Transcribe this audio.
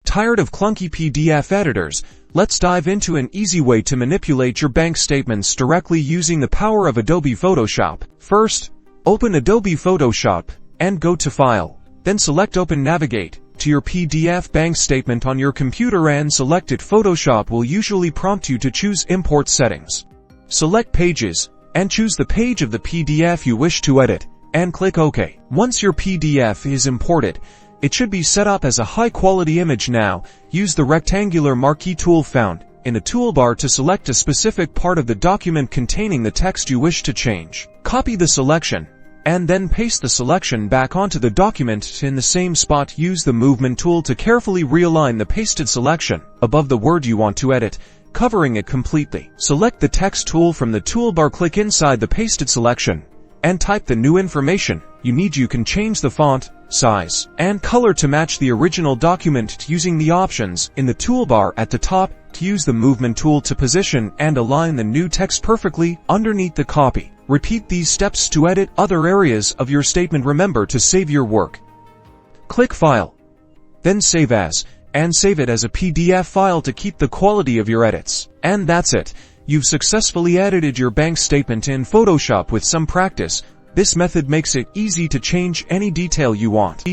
Tired of clunky PDF editors? Let's dive into an easy way to manipulate your bank statements directly using the power of Adobe Photoshop. First, open Adobe Photoshop and go to File. Then select Open. Navigate to your PDF bank statement on your computer and select it. Photoshop will usually prompt you to choose Import Settings. Select Pages and choose the page of the PDF you wish to edit and click OK. Once your PDF is imported, it should be set up as a high-quality image. Now, use the rectangular marquee tool found in the toolbar to select a specific part of the document containing the text you wish to change. Copy the selection, and then paste the selection back onto the document in the same spot. Use the movement tool to carefully realign the pasted selection above the word you want to edit, covering it completely. Select the text tool from the toolbar, click inside the pasted selection, and type the new information you need. You can change the font, size, and color to match the original document using the options in the toolbar at the top. To use the movement tool to position and align the new text perfectly underneath the copy. Repeat these steps to edit other areas of your statement. Remember to save your work. Click File, then Save As, and save it as a PDF file to keep the quality of your edits. And that's it. You've successfully edited your bank statement in Photoshop. With some practice, this method makes it easy to change any detail you want.